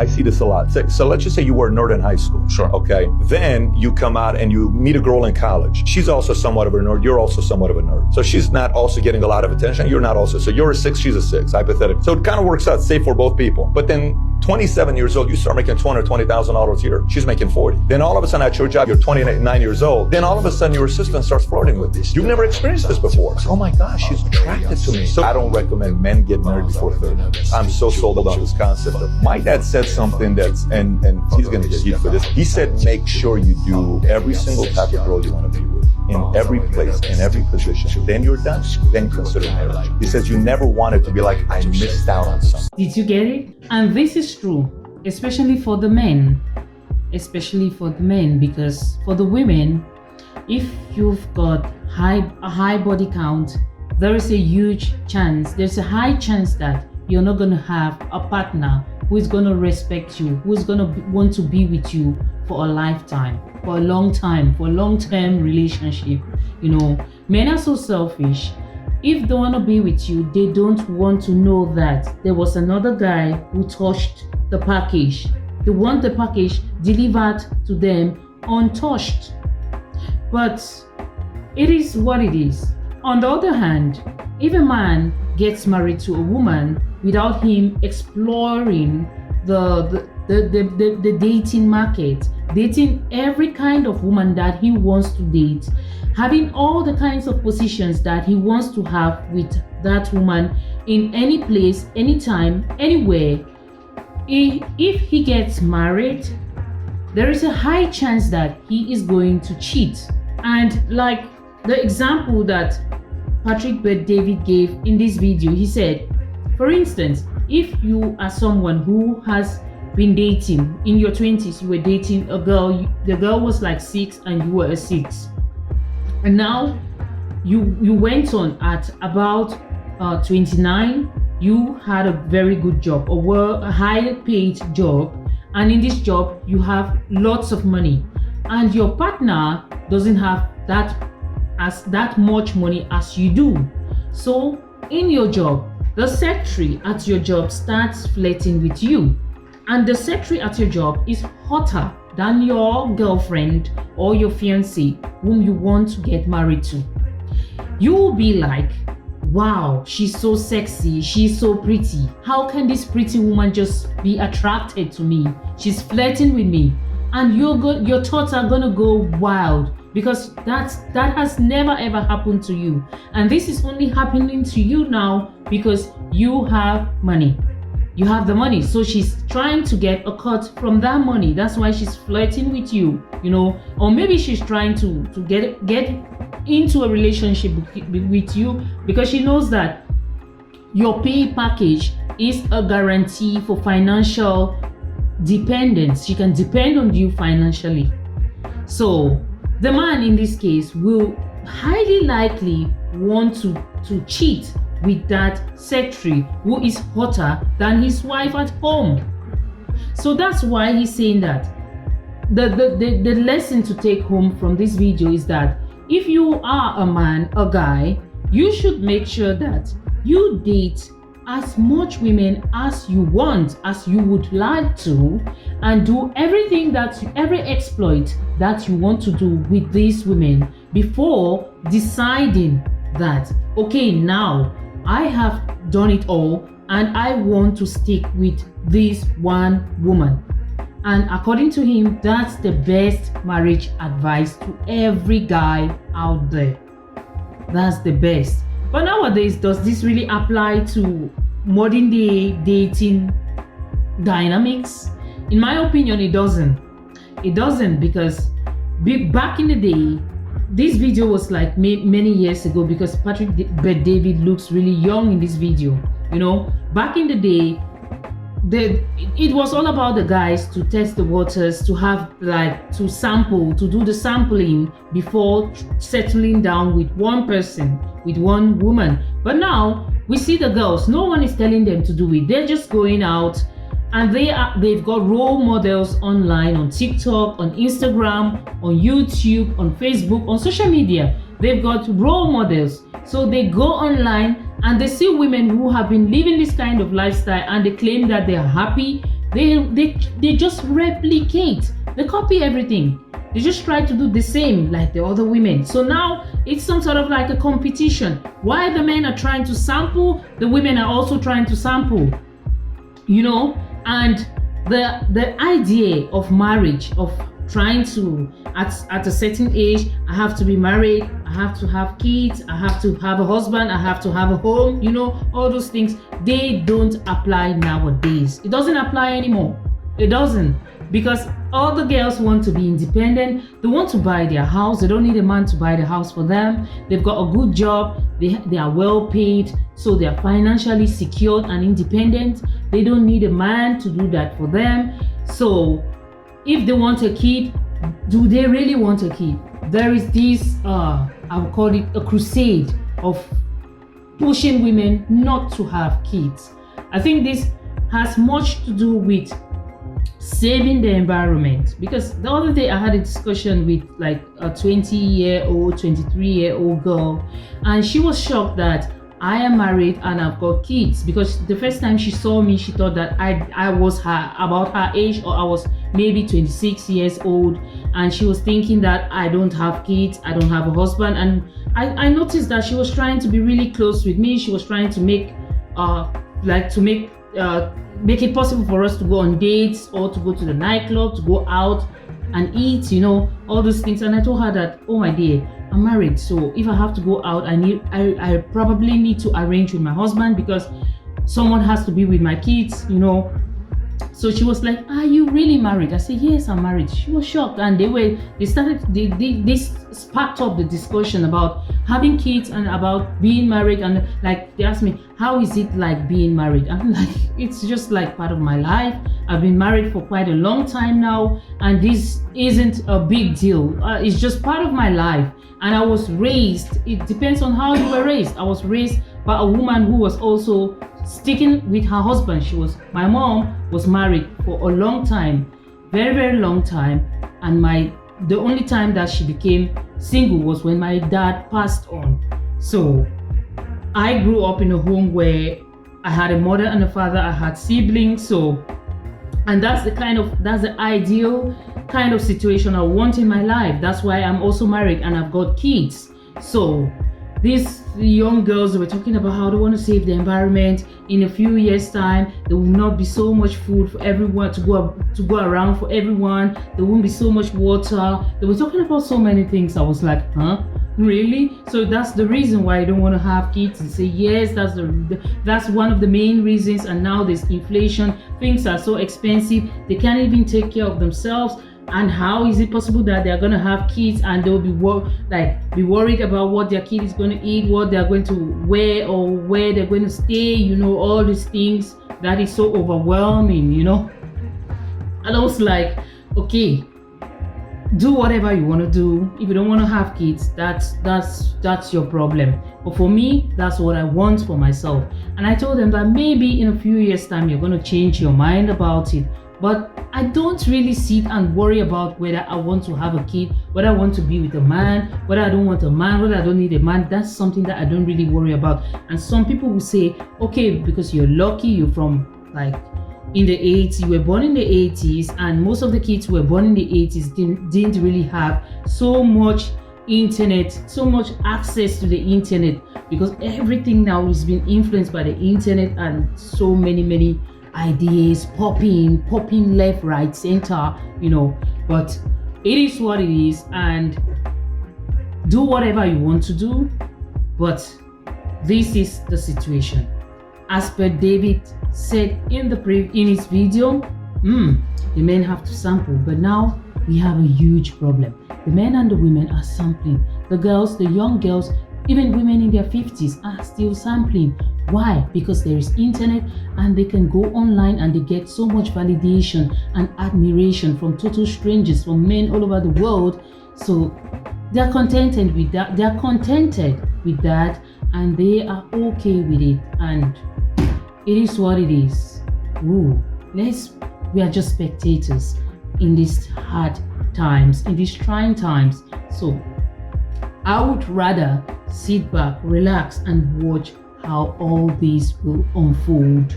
I see this a lot. So let's just say you were a nerd in high school. Sure. Okay. Then you come out and you meet a girl in college. She's also somewhat of a nerd. You're also somewhat of a nerd. So she's not also getting a lot of attention. You're not also. So you're a 6, she's a 6, hypothetically. So it kind of works out safe for both people. But then 27 years old, you start making $220,000 a year. She's making 40. Then all of a sudden at your job, you're 29 years old. Then all of a sudden your assistant starts flirting with this. You've never experienced this before. Oh my gosh, she's attracted to me. So I don't recommend men get married before 30. I'm so sold on this concept. My dad said something that's, and he's going to get heat for this. He said, make sure you do every single type of girl you want to be with. In every place, in every position. Then you're done. Then consider marriage. He says you never want it to be like, I missed out on something. Did you get it? And this is true, especially for the men. Especially for the men, because for the women, if you've got a high body count, there is a huge chance, there's a high chance that you're not going to have a partner who is going to respect you, who is going to want to be with you for a lifetime, for a long time, for a long-term relationship. You know, men are so selfish. If they want to be with you, they don't want to know that there was another guy who touched the package. They want the package delivered to them untouched. But it is what it is. On the other hand, if a man gets married to a woman without him exploring the dating market, dating every kind of woman that he wants to date, having all the kinds of positions that he wants to have with that woman in any place, anytime, anywhere, if he gets married, there is a high chance that he is going to cheat. And like the example that Patrick Bet-David gave in this video, he said, for instance, if you are someone who has been dating in your 20s, you were dating a girl, the girl was like 6 and you were a 6, and now you went on at about 29, you had a very good job or were a high paid job, and in this job you have lots of money, and your partner doesn't have that much money as you do. So in your job, the secretary at your job starts flirting with you, and the secretary at your job is hotter than your girlfriend or your fiancé whom you want to get married to. You will be like, wow, she's so sexy, she's so pretty. How can this pretty woman just be attracted to me? She's flirting with me. And your thoughts are gonna go wild, because that has never ever happened to you. And this is only happening to you now because you have money. You have the money, so she's trying to get a cut from that money. That's why she's flirting with you, you know, or maybe she's trying to get into a relationship with you because she knows that your pay package is a guarantee for financial dependence. She can depend on you financially. So the man in this case will highly likely want to cheat with that secretary who is hotter than his wife at home. So that's why he's saying that the lesson to take home from this video is that if you are a man, a guy, you should make sure that you date as much women as you want, as you would like to, and do everything every exploit that you want to do with these women before deciding that, okay, now I have done it all and I want to stick with this one woman. And according to him, that's the best marriage advice to every guy out there. That's the best. But nowadays, does this really apply to modern day dating dynamics? In my opinion, it doesn't. It doesn't, because back in the day, this video was like many years ago, because Patrick Bet-David looks really young in this video. You know, back in the day, it was all about the guys to test the waters, to have to sample, to do the sampling before settling down with one person, with one woman. But now we see the girls, no one is telling them to do it. They're just going out, and they've got role models online, on TikTok, on Instagram, on YouTube, on Facebook, on social media. They've got role models. So they go online and they see women who have been living this kind of lifestyle, and they claim that they are happy, They just replicate. They copy everything. They just try to do the same like the other women. So now it's some sort of like a competition. While the men are trying to sample, the women are also trying to sample. And the idea of marriage, of trying to at a certain age, I have to be married, I have to have kids, I have to have a husband, I have to have a home, all those things, they don't apply nowadays. It doesn't apply anymore. It doesn't, because all the girls want to be independent. They want to buy their house. They don't need a man to buy the house for them. They've got a good job. They are well paid, so they are financially secured and independent. They don't need a man to do that for them. So if they want a kid, do they really want a kid? There is this, I would call it a crusade of pushing women not to have kids. I think this has much to do with saving the environment, because the other day I had a discussion with like a 20-year-old, 23-year-old girl, and she was shocked that I am married and I've got kids, because the first time she saw me, she thought that I was about her age, or I was maybe 26 years old, and she was thinking that I don't have kids, I don't have a husband. And I noticed that she was trying to be really close with me. She was trying to make it possible for us to go on dates, or to go to the nightclub, to go out and eat, all those things. And I told her that, oh my dear, I'm married, so if I have to go out, I probably need to arrange with my husband, because someone has to be with my kids, So she was like, are you really married? I said, yes, I'm married. She was shocked, and they sparked up the discussion about having kids and about being married. And like, they asked me, how is it like being married? I'm like, it's just like part of my life. I've been married for quite a long time now, and this isn't a big deal. It's just part of my life. And I was raised, it depends on how you were raised. I was raised by a woman who was also sticking with her husband. My mom was married for a long time, very, very long time. And the only time that she became single was when my dad passed on. So I grew up in a home where I had a mother and a father, I had siblings. And that's the ideal kind of situation I want in my life. That's why I'm also married and I've got kids. So these young girls were talking about how they want to save the environment. In a few years' time, there will not be so much food for everyone to go around for everyone. There won't be so much water. They were talking about so many things. I was like, huh? Really? So that's the reason why I don't want to have kids? And say, yes, that's one of the main reasons. And now there's inflation. Things are so expensive. They can't even take care of themselves. And how is it possible that they're going to have kids and they'll be worried about what their kid is going to eat, what they're going to wear, or where they're going to stay, all these things? That is so overwhelming, And I was like, okay, do whatever you want to do. If you don't want to have kids, that's your problem. But for me, that's what I want for myself. And I told them that maybe in a few years' time, you're going to change your mind about it. But I don't really sit and worry about whether I want to have a kid, whether I want to be with a man, whether I don't want a man, whether I don't need a man. That's something that I don't really worry about. And some people will say, okay, because you're lucky, you're from in the 80s, you were born in the 80s, and most of the kids who were born in the 80s didn't really have so much internet, so much access to the internet, because everything now is being influenced by the internet, and so many ideas popping left, right, center, but it is what it is, and do whatever you want to do. But this is the situation. As per David said in his video, the men have to sample, but now we have a huge problem. The men and the women are sampling. The girls, the young girls, even women in their 50s are still sampling. Why? Because there is internet, and they can go online and they get so much validation and admiration from total strangers, from men all over the world. So they're contented with that. And they are okay with it. And it is what it is. We are just spectators in these hard times, in these trying times. So I would rather sit back, relax, and watch how all this will unfold.